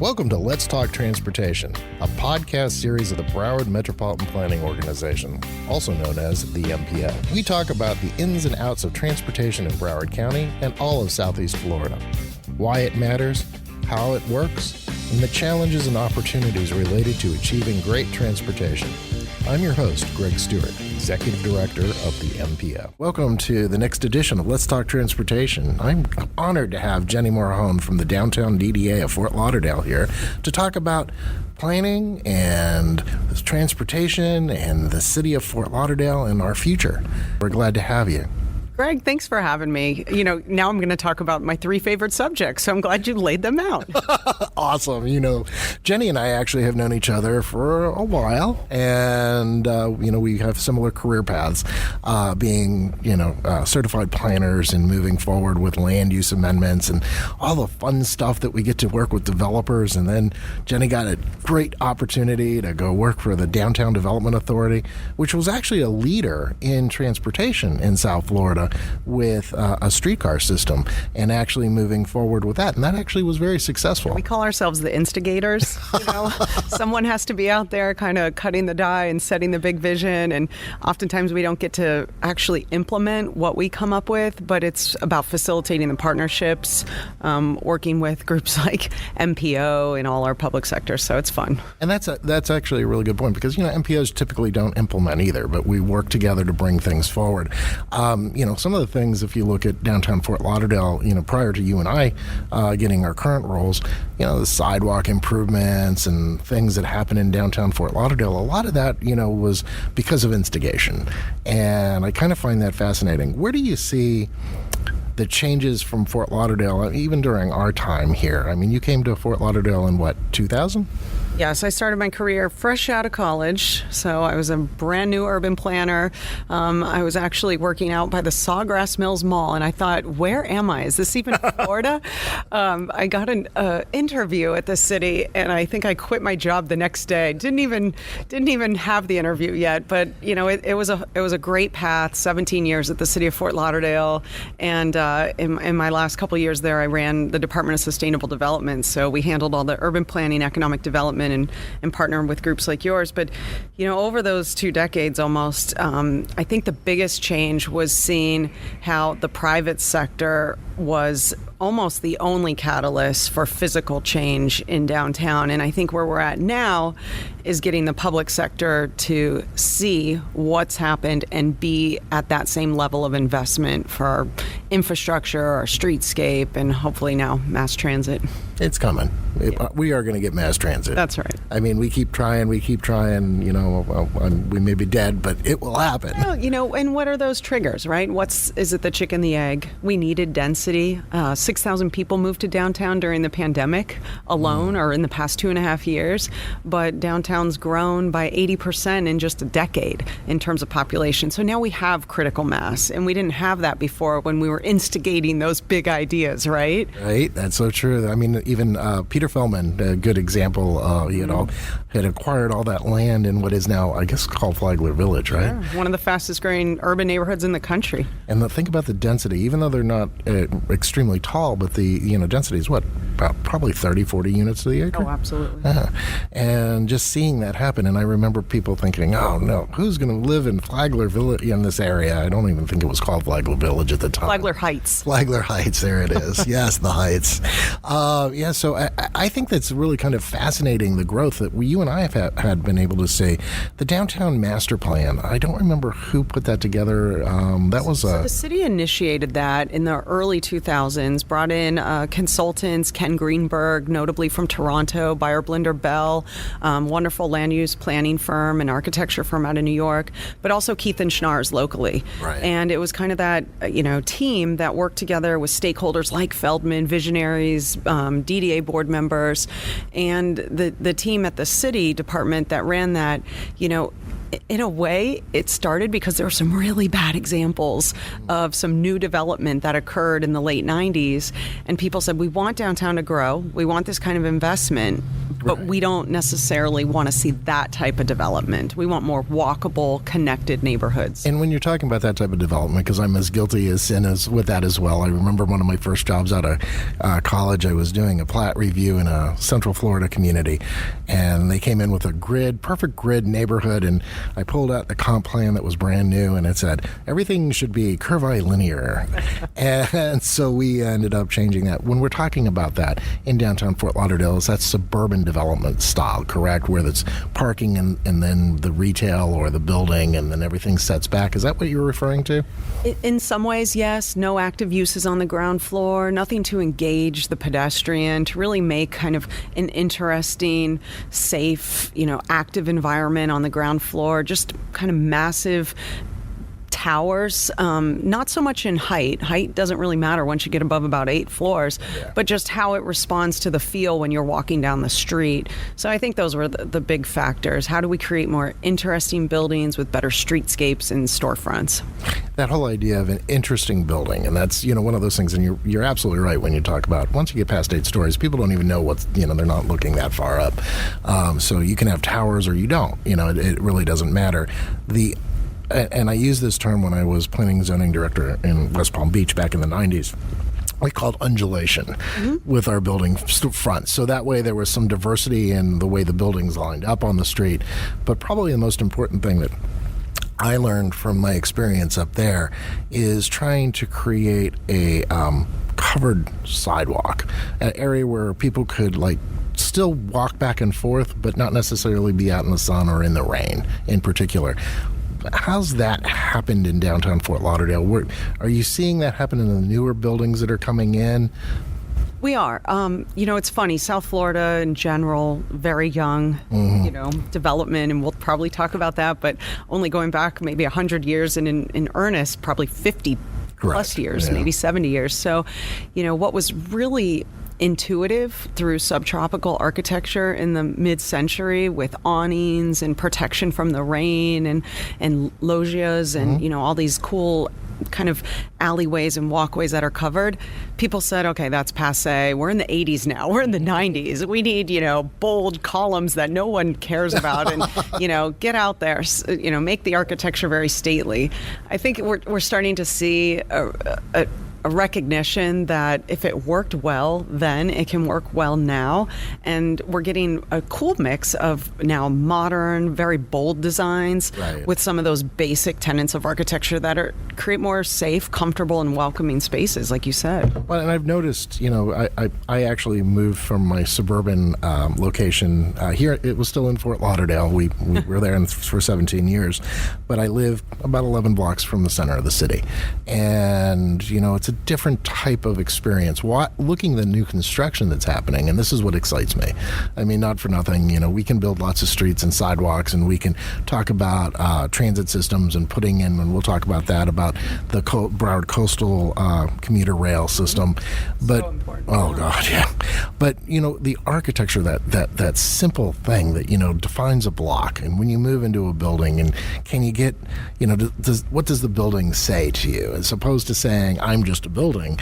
Welcome to Let's Talk Transportation, a podcast series of the Broward Metropolitan Planning Organization, also known as the MPO. We talk about the ins and outs of transportation in Broward County and all of Southeast Florida, why it matters, how it works, and the challenges and opportunities related to achieving great transportation. I'm your host, Greg Stewart, Executive Director of the MPO. Welcome to the next edition of Let's Talk Transportation. I'm honored to have Jenni Morejon from the Downtown DDA of Fort Lauderdale here to talk about planning and transportation and the city of Fort Lauderdale and our future. We're glad to have you. Greg, thanks for having me. You know, now I'm going to talk about my three favorite subjects, so I'm glad you laid them out. Awesome. You know, Jenni and I actually have known each other for a while, and, we have similar career paths, being, certified planners and moving forward with land use amendments and all the fun stuff that we get to work with developers. And then Jenni got a great opportunity to go work for the Downtown Development Authority, which was actually a leader in transportation in South Florida, with a streetcar system and actually moving forward with that. And that actually was very successful. We call ourselves the Instigators. Someone has to be out there kind of cutting the die and setting the big vision. And oftentimes we don't get to actually implement what we come up with, but it's about facilitating the partnerships, working with groups like MPO and all our public sector. So it's fun. And that's actually a really good point because, MPOs typically don't implement either, but we work together to bring things forward. Some of the things, if you look at downtown Fort Lauderdale, prior to you and I getting our current roles, the sidewalk improvements and things that happen in downtown Fort Lauderdale, a lot of that, was because of instigation. And I kind of find that fascinating. Where do you see the changes from Fort Lauderdale, even during our time here? I mean, you came to Fort Lauderdale in 2000? Yes, I started my career fresh out of college, so I was a brand new urban planner. I was actually working out by the Sawgrass Mills Mall, and I thought, where am I? Is this even Florida? I got an interview at the city, and I think I quit my job the next day. Didn't even have the interview yet, but it was a great path. 17 years at the city of Fort Lauderdale, and in my last couple of years there, I ran the Department of Sustainable Development. So we handled all the urban planning, economic development, and partnering with groups like yours. But, over those 2 decades almost, I think the biggest change was seeing how the private sector was almost the only catalyst for physical change in downtown. And I think where we're at now is getting the public sector to see what's happened and be at that same level of investment for our infrastructure, our streetscape, and hopefully now mass transit. It's coming. We are going to get mass transit. That's right. I mean, we keep trying, we may be dead, but it will happen. Well, and what are those triggers, right? Is it the chicken, the egg? We needed density. 6,000 people moved to downtown during the pandemic alone, or in the past 2.5 years. But downtown's grown by 80% in just a decade in terms of population. So now we have critical mass, and we didn't have that before when we were instigating those big ideas, right? Right. That's so true. I mean, even Peter Feldman, a good example, had acquired all that land in what is now, I guess, called Flagler Village, right? Yeah, one of the fastest growing urban neighborhoods in the country. And think about the density, even though they're not extremely tall, but the density is what, about probably 30, 40 units to the acre? Oh, absolutely. And just seeing that happen, and I remember people thinking, oh no, who's going to live in Flagler Village in this area? I don't even think it was called Flagler Village at the time. Flagler Heights. Flagler Heights, there it is. Yes, the Heights. So I think that's really kind of fascinating, the growth that you and I have had been able to see. The Downtown Master Plan, I don't remember who put that together. The city initiated that in the early 2000s, brought in consultants, Ken Greenberg, notably from Toronto, Buyer Blinder Bell, wonderful land use planning firm and architecture firm out of New York, but also Keith and Schnars locally. Right. And it was kind of that, team that worked together with stakeholders like Feldman, visionaries, DDA board members, and the team at the city department that ran that, In a way, it started because there were some really bad examples of some new development that occurred in the late 90s. And people said, we want downtown to grow. We want this kind of investment, but we don't necessarily want to see that type of development. We want more walkable, connected neighborhoods. And when you're talking about that type of development, because I'm as guilty as sin as with that as well, I remember one of my first jobs out of college, I was doing a plat review in a Central Florida community, and they came in with a perfect grid neighborhood, and I pulled out the comp plan that was brand new, and it said everything should be curvilinear. And so we ended up changing that. When we're talking about that in downtown Fort Lauderdale, is that suburban development style, correct? Where it's parking and then the retail or the building and then everything sets back. Is that what you're referring to? In some ways, yes. No active uses on the ground floor, nothing to engage the pedestrian, to really make kind of an interesting, safe, active environment on the ground floor. Just kind of massive towers, not so much in height. Height doesn't really matter once you get above about 8 floors, but just how it responds to the feel when you're walking down the street. So I think those were the big factors. How do we create more interesting buildings with better streetscapes and storefronts? That whole idea of an interesting building, and that's one of those things, and you're absolutely right when you talk about once you get past 8 stories, people don't even know what's, they're not looking that far up. So you can have towers or you don't. It really doesn't matter. And I used this term when I was planning and zoning director in West Palm Beach back in the 90s. We called undulation with our building front. So that way there was some diversity in the way the buildings lined up on the street. But probably the most important thing that I learned from my experience up there is trying to create a covered sidewalk, an area where people could still walk back and forth, but not necessarily be out in the sun or in the rain in particular. How's that happened in downtown Fort Lauderdale? Are you seeing that happen in the newer buildings that are coming in? We are. It's funny. South Florida in general, very young, development, and we'll probably talk about that, but only going back maybe 100 years and in earnest, probably 50 plus years, maybe 70 years. So, what was really intuitive through subtropical architecture in the mid-century with awnings and protection from the rain and loggias and all these cool kind of alleyways and walkways that are covered. People said, okay, that's passé. We're in the 80s now. We're in the 90s. We need, bold columns that no one cares about and, get out there, make the architecture very stately. I think we're starting to see a recognition that if it worked well then, it can work well now. And we're getting a cool mix of now modern, very bold designs with some of those basic tenets of architecture that create more safe, comfortable, and welcoming spaces, like you said. Well, and I've noticed, I actually moved from my suburban location here. It was still in Fort Lauderdale. We were there for 17 years, but I live about 11 blocks from the center of the city. And, it's a different type of experience. Looking at the new construction that's happening, and this is what excites me. I mean, not for nothing, we can build lots of streets and sidewalks, and we can talk about transit systems and putting in, and we'll talk about that, about the Broward Coastal commuter rail system. But so important. Oh God, yeah. But the architecture, that simple thing that defines a block, and when you move into a building, and can you get, what does the building say to you, as opposed to saying I'm just a building?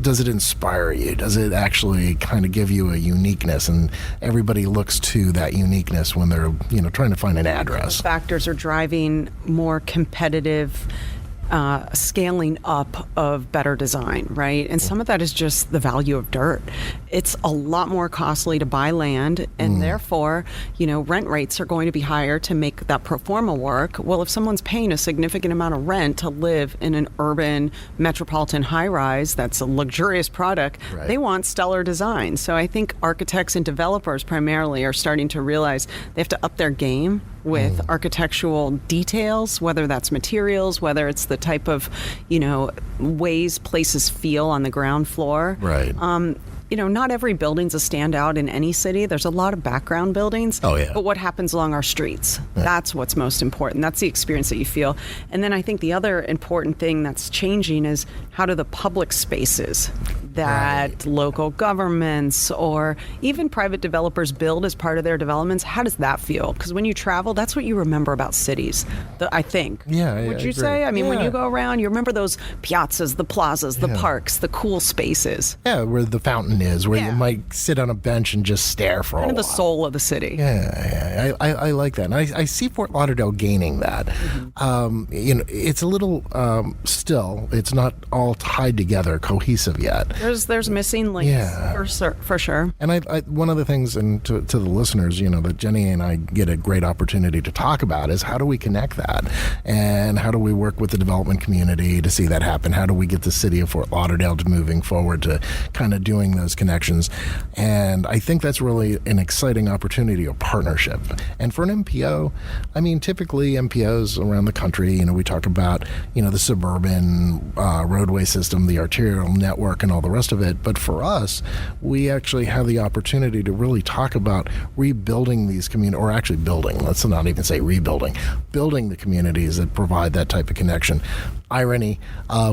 Does it inspire you? Does it actually kind of give you a uniqueness? And everybody looks to that uniqueness when they're trying to find an address. Factors are driving more competitive scaling up of better design, right? And some of that is just the value of dirt. It's a lot more costly to buy land, and therefore, rent rates are going to be higher to make that pro forma work. Well, if someone's paying a significant amount of rent to live in an urban metropolitan high-rise that's a luxurious product, they want stellar design. So I think architects and developers primarily are starting to realize they have to up their game with architectural details, whether that's materials, whether it's the type of, ways places feel on the ground floor. Right. Not every building's a standout in any city. There's a lot of background buildings. Oh, yeah. But what happens along our streets? Yeah. That's what's most important. That's the experience that you feel. And then I think the other important thing that's changing is how do the public spaces that local governments or even private developers build as part of their developments? How does that feel? Because when you travel, that's what you remember about cities, I think. Yeah, Would I you agree. say? I mean, when Yeah. you go around, you remember those piazzas, the plazas, the parks, the cool spaces. Yeah, where the fountain is, where Yeah. you might sit on a bench and just stare for Kind a of the while. soul of the city. Yeah, I like that. And I see Fort Lauderdale gaining that. It's a little still. It's not all tied together, cohesive yet. There's missing links Yeah. for sure. And I one of the things, and to the listeners, that Jenni and I get a great opportunity to talk about is how do we connect that, and how do we work with the development community to see that happen? How do we get the city of Fort Lauderdale to moving forward to kind of doing those connections? And I think that's really an exciting opportunity of partnership. And for an MPO, I mean, typically MPOs around the country, we talk about, the suburban roadway system, the arterial network, and all the rest of it. But for us, we actually have the opportunity to really talk about rebuilding these communities, or actually building, let's not even say rebuilding, building the communities that provide that type of connection. Irony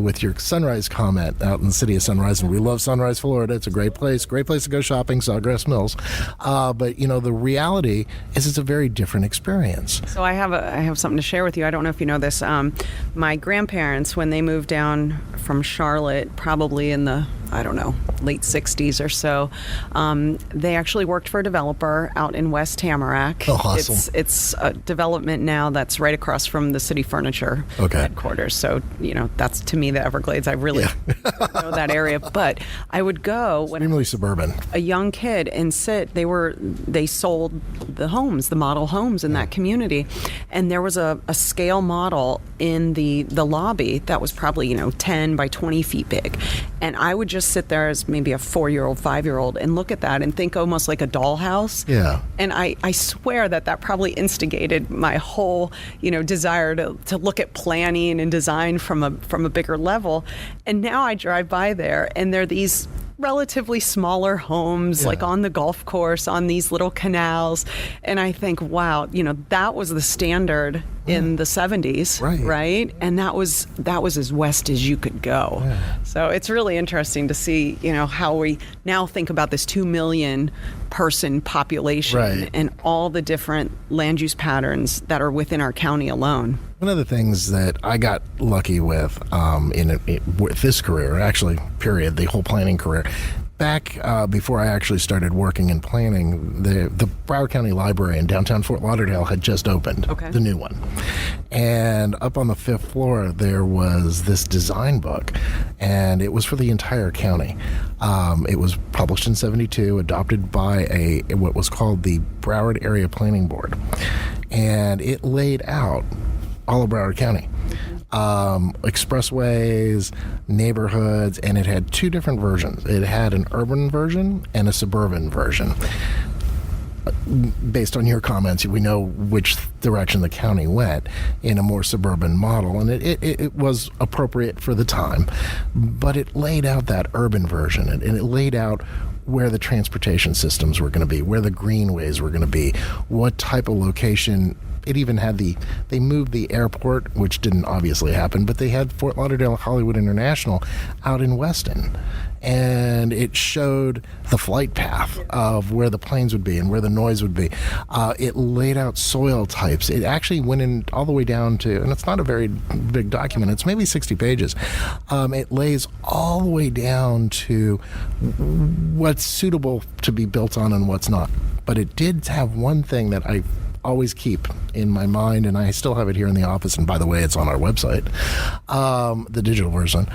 with your Sunrise comment out in the city of Sunrise, and we love Sunrise, Florida. It's a great place to go shopping, Sawgrass Mills. But the reality is it's a very different experience. So I have something to share with you. I don't know if you know this. My grandparents, when they moved down from Charlotte, probably in the late 60s or so, they actually worked for a developer out in West Tamarack. Oh, awesome. It's a development now that's right across from the City Furniture headquarters. So, that's to me the Everglades. I really know that area. But I would go when Extremely suburban. a young kid and sit. They sold the homes, the model homes in that community, and there was a scale model in the lobby that was probably 10 by 20 feet big, and I would just sit there as maybe a 4-year-old, 5-year-old and look at that and think almost like a dollhouse. Yeah. And I swear that probably instigated my whole desire to look at planning and design from a bigger level. And now I drive by there and there are these relatively smaller homes, like on the golf course, on these little canals. And I think, wow, that was the standard in the 70s, right? And that was as west as you could go. Yeah. So it's really interesting to see, how we now think about this 2 million person population and all the different land use patterns that are within our county alone. One of the things that I got lucky with with this career, actually, period, the whole planning career, back before I actually started working in planning, the Broward County Library in downtown Fort Lauderdale had just opened, the new one. And up on the 5th floor, there was this design book, and it was for the entire county. It was published in 1972, adopted by what was called the Broward Area Planning Board. And it laid out all of Broward County. Expressways, neighborhoods, and it had 2 different versions. It had an urban version and a suburban version. Based on your comments, we know which direction the county went in a more suburban model, and it was appropriate for the time, but it laid out that urban version, and it laid out where the transportation systems were going to be, where the greenways were going to be, what type of location. It even had they moved the airport, which didn't obviously happen, but they had Fort Lauderdale Hollywood International out in Weston. And it showed the flight path of where the planes would be and where the noise would be. It laid out soil types. It actually went in all the way down to, and it's not a very big document, it's maybe 60 pages. It lays all the way down to what's suitable to be built on and what's not. But it did have one thing that I always keep in my mind, and I still have it here in the office, and by the way, it's on our website, the digital version.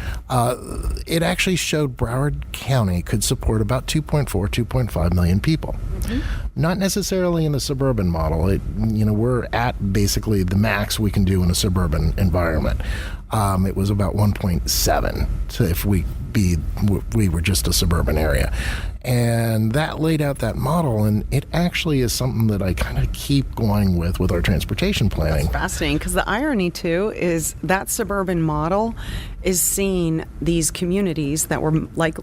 It actually showed Broward County could support about 2.5 million people. Not necessarily in the suburban model. We're at basically the max we can do in a suburban environment. It was about 1.7 if we were just a suburban area. And that laid out that model, and it actually is something that I kind of keep going with our transportation planning. That's fascinating, because the irony, too, is that suburban model is seeing these communities that were like,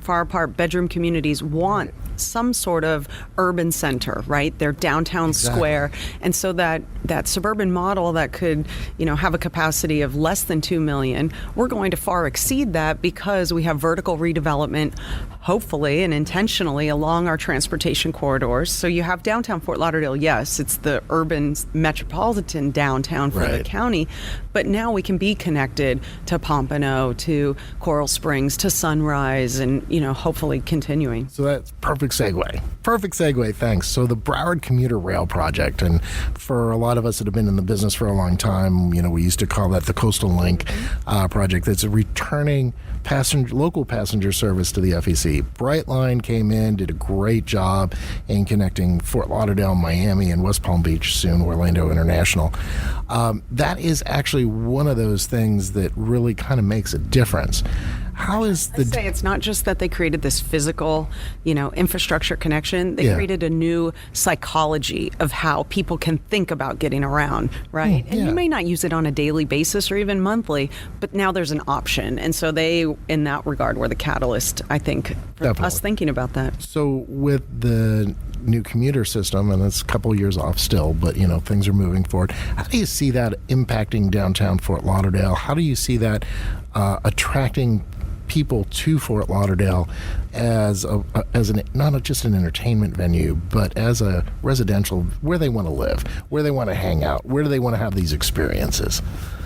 far apart bedroom communities want some sort of urban center, right? Their downtown square. And so that suburban model that could, have a capacity capacity of less than 2 million. We're going to far exceed that because we have vertical redevelopment, hopefully and intentionally, along our transportation corridors. So you have downtown Fort Lauderdale. Yes, it's the urban metropolitan downtown for the county, but now we can be connected to Pompano, to Coral Springs, to Sunrise, and hopefully continuing. So that's perfect segue. Perfect segue, thanks. So the Broward Commuter Rail Project, and for a lot of us that have been in the business for a long time, we used to call that the Coastal Link project. That's a returning local passenger service to the FEC. Brightline came in, did a great job in connecting Fort Lauderdale, Miami, and West Palm Beach, soon Orlando International. That is actually one of those things that really kind of makes a difference. How is the... I'd say it's not just that they created this physical, infrastructure connection. They created a new psychology of how people can think about getting around, right? And you may not use it on a daily basis or even monthly, but now there's an option. And so they, in that regard, were the catalyst, I think, for us thinking about that. So with the new commuter system, and it's a couple years off still, but things are moving forward. How do you see that impacting downtown Fort Lauderdale? How do you see that attracting people to Fort Lauderdale as not just an entertainment venue, but as a residential, where they want to live, where they want to hang out, where do they want to have these experiences?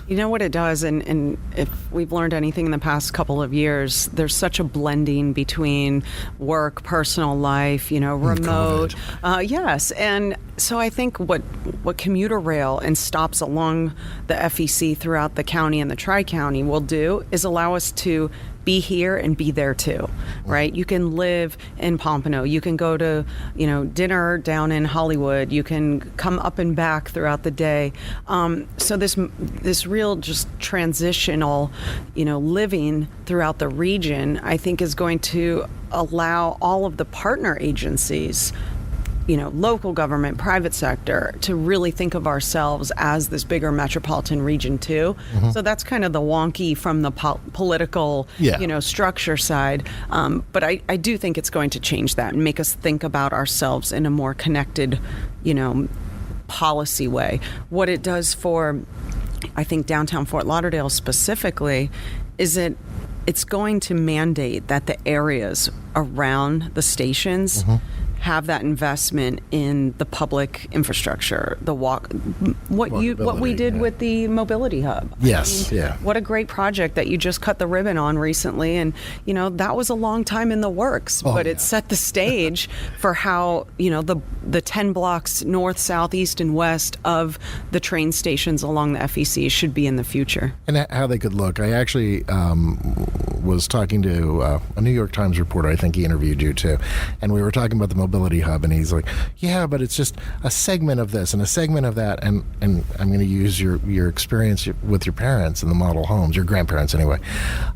You know what it does, and if we've learned anything in the past couple of years, there's such a blending between work, personal life, remote. Yes, and so I think what commuter rail and stops along the FEC throughout the county and the Tri-County will do is allow us to be here and be there too, right? You can live in Pompano. You can go to, dinner down in Hollywood. You can come up and back throughout the day. So this real just transitional, living throughout the region, I think is going to allow all of the partner agencies, local government, private sector, to really think of ourselves as this bigger metropolitan region too. So that's kind of the wonky from the political, structure side. But I do think it's going to change that and make us think about ourselves in a more connected, policy way. What it does for, I think, downtown Fort Lauderdale specifically is it's going to mandate that the areas around the stations have that investment in the public infrastructure, what we did with the mobility hub. Yes, What a great project that you just cut the ribbon on recently, and that was a long time in the works, but it set the stage for how the 10 blocks north, south, east, and west of the train stations along the FEC should be in the future. And how they could look. I actually was talking to a New York Times reporter. I think he interviewed you too, and we were talking about the mobility hub, and he's like, yeah, but it's just a segment of this and a segment of that, and I'm going to use your experience with your parents in the model homes, your grandparents anyway.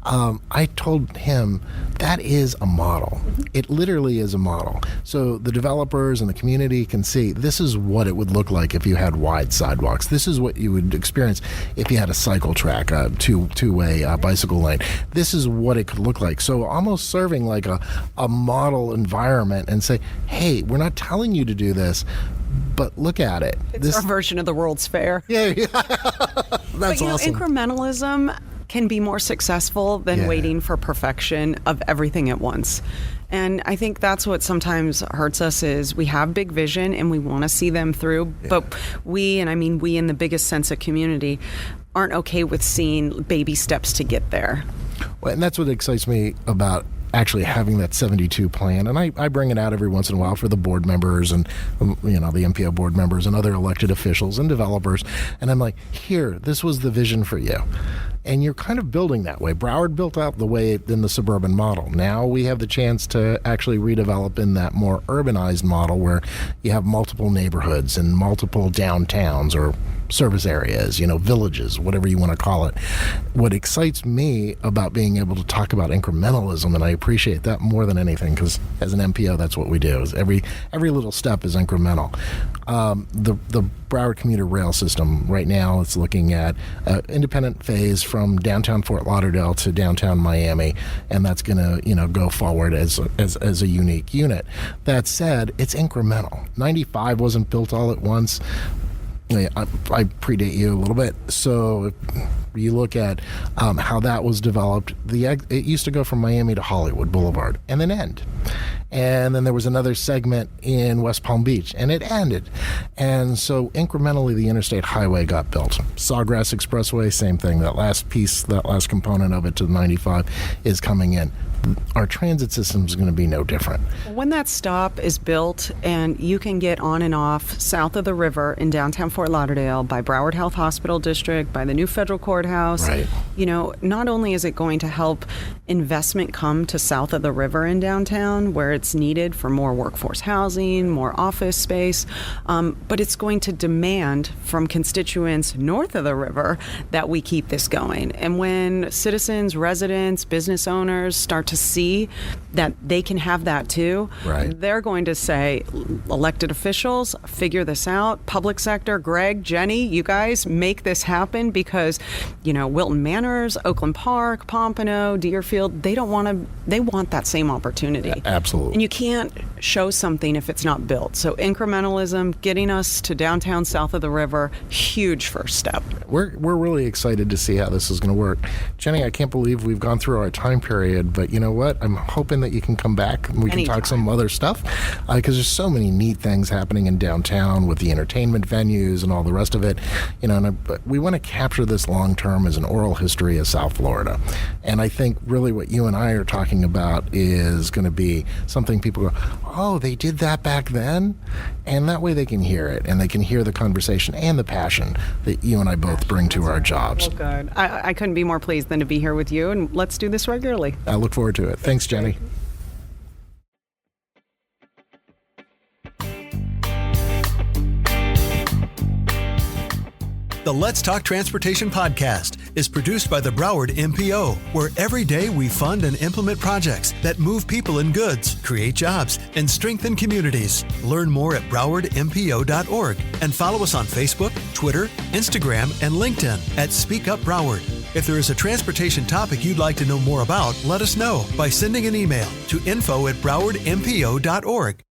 I told him that is a model. It literally is a model. So the developers and the community can see this is what it would look like if you had wide sidewalks. This is what you would experience if you had a cycle track, a two-way bicycle lane. This is what it could look like. So almost serving like a model environment and say, hey, we're not telling you to do this, but look at it. It's our version of the World's Fair. Yeah. That's awesome. Incrementalism can be more successful than waiting for perfection of everything at once. And I think that's what sometimes hurts us is we have big vision and we want to see them through, but we, and I mean we in the biggest sense of community, aren't okay with seeing baby steps to get there. Well, and that's what excites me about actually having that 72 plan, and I bring it out every once in a while for the board members and the MPO board members and other elected officials and developers, and I'm like, here, this was the vision for you. And you're kind of building that way. Broward built out the way in the suburban model. Now we have the chance to actually redevelop in that more urbanized model where you have multiple neighborhoods and multiple downtowns or service areas, villages, whatever you want to call it. What excites me about being able to talk about incrementalism, and I appreciate that more than anything, because as an MPO, that's what we do. Is every little step is incremental. The Broward commuter rail system right now, it's looking at independent phase from downtown Fort Lauderdale to downtown Miami, and that's going to go forward as a unique unit. That said, it's incremental. 95 wasn't built all at once. I predate you a little bit, so You look at how that was developed. It used to go from Miami to Hollywood Boulevard and then end. And then there was another segment in West Palm Beach, and it ended. And so incrementally, the interstate highway got built. Sawgrass Expressway, same thing. That last piece, that last component of it to 95 is coming in. Our transit system is going to be no different. When that stop is built and you can get on and off south of the river in downtown Fort Lauderdale by Broward Health Hospital District, by the new federal courthouse, right. Not only is it going to help investment come to south of the river in downtown where it's needed for more workforce housing, more office space, but it's going to demand from constituents north of the river that we keep this going. And when citizens, residents, business owners start to see that they can have that too, right. They're going to say, elected officials, figure this out. Public sector, Greg, Jenny, you guys make this happen because, Wilton Manors, Oakland Park, Pompano, Deerfield, they want that same opportunity. Absolutely. And you can't show something if it's not built. So incrementalism, getting us to downtown south of the river, huge first step. We're really excited to see how this is going to work. Jenny, I can't believe we've gone through our time period, but you know what? I'm hoping that you can come back and we can talk some other stuff because there's so many neat things happening in downtown with the entertainment venues and all the rest of it. But we want to capture this long term as an oral history of South Florida. And I think really what you and I are talking about is going to be something people go, oh, they did that back then? And that way they can hear it and they can hear the conversation and the passion that you and I both bring to our jobs. Well, good. I couldn't be more pleased than to be here with you, and let's do this regularly. I look forward to it. Thanks, Jenny. The Let's Talk Transportation podcast is produced by the Broward MPO, where every day we fund and implement projects that move people and goods, create jobs, and strengthen communities. Learn more at browardmpo.org and follow us on Facebook, Twitter, Instagram, and LinkedIn at Speak Up Broward. If there is a transportation topic you'd like to know more about, let us know by sending an email to info@browardmpo.org.